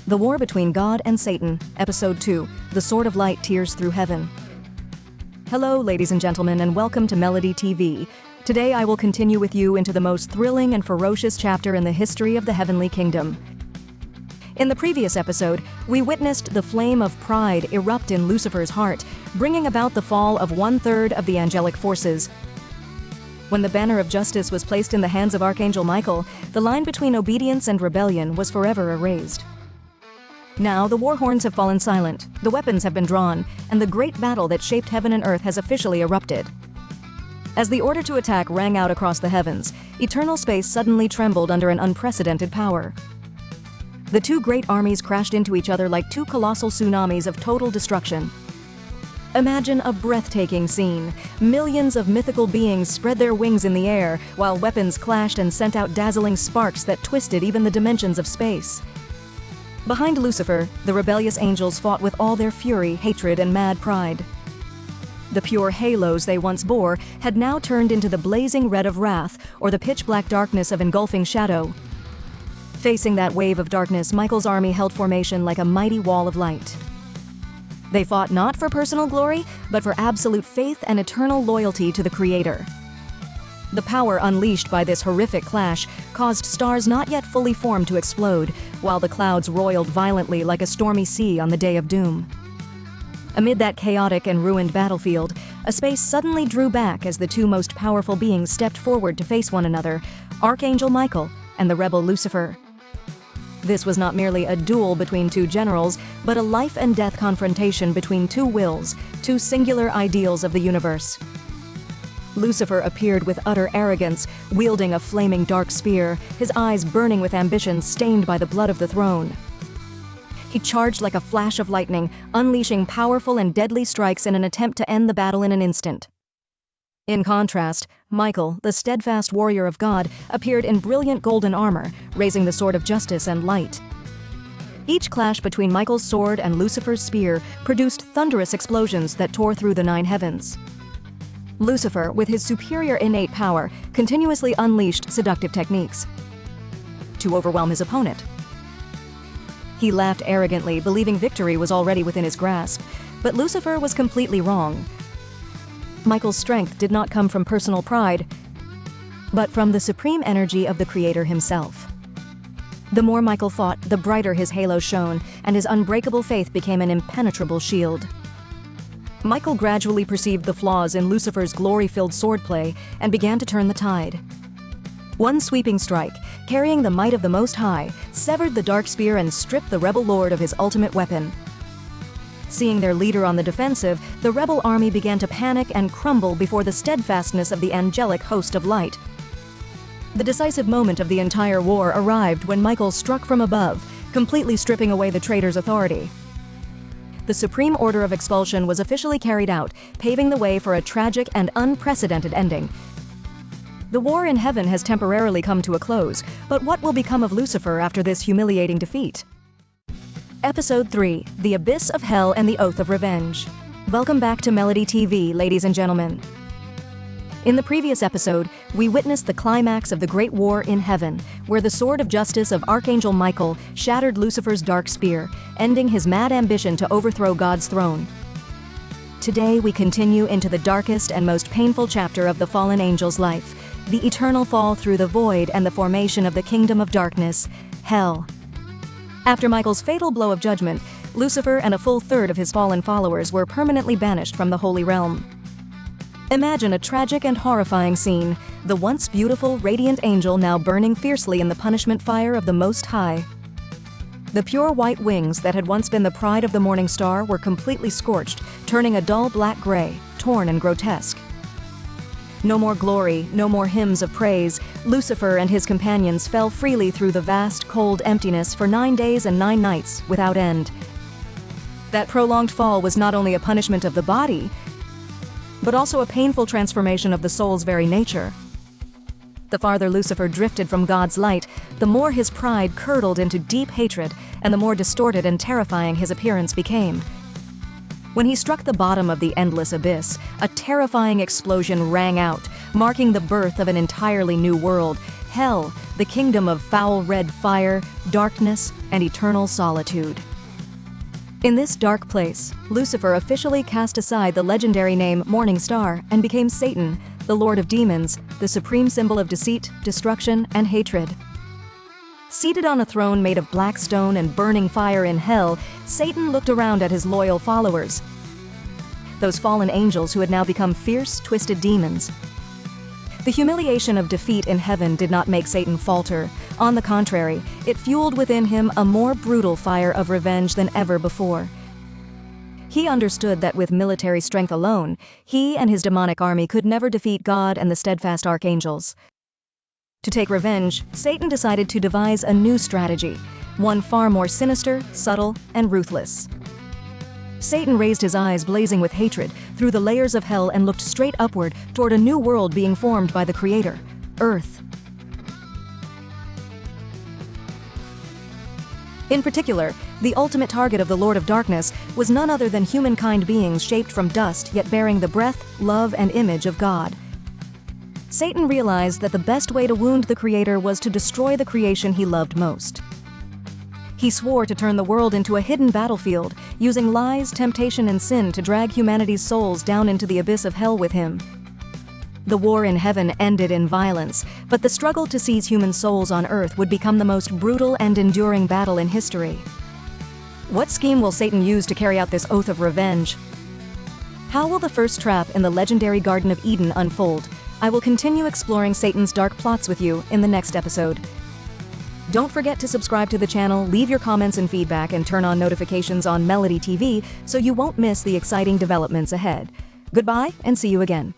The War Between God and Satan, Episode 2, The Sword of Light Tears Through Heaven. Hello, ladies and gentlemen, and welcome to Melody TV. Today I will continue with you into the most thrilling and ferocious chapter in the history of the Heavenly Kingdom. In the previous episode, we witnessed the flame of pride erupt in Lucifer's heart, bringing about the fall of 1/3 of the angelic forces. When the banner of justice was placed in the hands of Archangel Michael, the line between obedience and rebellion was forever erased. Now the war horns have fallen silent, the weapons have been drawn, and the great battle that shaped heaven and earth has officially erupted. As the order to attack rang out across the heavens, eternal space suddenly trembled under an unprecedented power. The two great armies crashed into each other like two colossal tsunamis of total destruction. Imagine a breathtaking scene. Millions of mythical beings spread their wings in the air, while weapons clashed and sent out dazzling sparks that twisted even the dimensions of space. Behind Lucifer, the rebellious angels fought with all their fury, hatred, and mad pride. The pure halos they once bore had now turned into the blazing red of wrath, or the pitch-black darkness of engulfing shadow. Facing that wave of darkness, Michael's army held formation like a mighty wall of light. They fought not for personal glory, but for absolute faith and eternal loyalty to the Creator. The power unleashed by this horrific clash caused stars not yet fully formed to explode, while the clouds roiled violently like a stormy sea on the day of doom. Amid that chaotic and ruined battlefield, a space suddenly drew back as the two most powerful beings stepped forward to face one another, Archangel Michael and the rebel Lucifer. This was not merely a duel between two generals, but a life-and-death confrontation between two wills, two singular ideals of the universe. Lucifer appeared with utter arrogance, wielding a flaming dark spear, his eyes burning with ambition stained by the blood of the throne. He charged like a flash of lightning, unleashing powerful and deadly strikes in an attempt to end the battle in an instant. In contrast, Michael, the steadfast warrior of God, appeared in brilliant golden armor, raising the sword of justice and light. Each clash between Michael's sword and Lucifer's spear produced thunderous explosions that tore through the 9 heavens. Lucifer, with his superior innate power, continuously unleashed seductive techniques to overwhelm his opponent. He laughed arrogantly, believing victory was already within his grasp, but Lucifer was completely wrong. Michael's strength did not come from personal pride, but from the supreme energy of the Creator himself. The more Michael fought, the brighter his halo shone, and his unbreakable faith became an impenetrable shield. Michael gradually perceived the flaws in Lucifer's glory-filled swordplay and began to turn the tide. One sweeping strike, carrying the might of the Most High, severed the dark spear and stripped the rebel lord of his ultimate weapon. Seeing their leader on the defensive, the rebel army began to panic and crumble before the steadfastness of the angelic host of light. The decisive moment of the entire war arrived when Michael struck from above, completely stripping away the traitor's authority. The supreme order of expulsion was officially carried out, paving the way for a tragic and unprecedented ending. The war in heaven has temporarily come to a close, but what will become of Lucifer after this humiliating defeat? Episode 3, The Abyss of Hell and the Oath of Revenge. Welcome back to Melody TV, ladies and gentlemen. In the previous episode, we witnessed the climax of the Great War in heaven, where the sword of justice of Archangel Michael shattered Lucifer's dark spear, ending his mad ambition to overthrow God's throne. Today we continue into the darkest and most painful chapter of the fallen angel's life, the eternal fall through the void and the formation of the kingdom of darkness, hell. After Michael's fatal blow of judgment, Lucifer and a full third of his fallen followers were permanently banished from the holy realm. Imagine a tragic and horrifying scene, the once beautiful, radiant angel now burning fiercely in the punishment fire of the Most High. The pure white wings that had once been the pride of the morning star were completely scorched, turning a dull black gray, torn and grotesque. No more glory, no more hymns of praise. Lucifer and his companions fell freely through the vast, cold emptiness for 9 days and 9 nights without end. That prolonged fall was not only a punishment of the body, but also a painful transformation of the soul's very nature. The farther Lucifer drifted from God's light, the more his pride curdled into deep hatred, and the more distorted and terrifying his appearance became. When he struck the bottom of the endless abyss, a terrifying explosion rang out, marking the birth of an entirely new world, hell, the kingdom of foul red fire, darkness, and eternal solitude. In this dark place, Lucifer officially cast aside the legendary name Morning Star and became Satan, the Lord of Demons, the supreme symbol of deceit, destruction, and hatred. Seated on a throne made of black stone and burning fire in hell, Satan looked around at his loyal followers, those fallen angels who had now become fierce, twisted demons. The humiliation of defeat in heaven did not make Satan falter. On the contrary, it fueled within him a more brutal fire of revenge than ever before. He understood that with military strength alone, he and his demonic army could never defeat God and the steadfast archangels. To take revenge, Satan decided to devise a new strategy, one far more sinister, subtle, and ruthless. Satan raised his eyes blazing with hatred through the layers of hell and looked straight upward toward a new world being formed by the Creator, Earth. In particular, the ultimate target of the Lord of Darkness was none other than humankind beings shaped from dust yet bearing the breath, love, and image of God. Satan realized that the best way to wound the Creator was to destroy the creation he loved most. He swore to turn the world into a hidden battlefield, using lies, temptation, and sin to drag humanity's souls down into the abyss of hell with him. The war in heaven ended in violence, but the struggle to seize human souls on earth would become the most brutal and enduring battle in history. What scheme will Satan use to carry out this oath of revenge? How will the first trap in the legendary Garden of Eden unfold? I will continue exploring Satan's dark plots with you in the next episode. Don't forget to subscribe to the channel, leave your comments and feedback, and turn on notifications on Melody TV so you won't miss the exciting developments ahead. Goodbye, and see you again.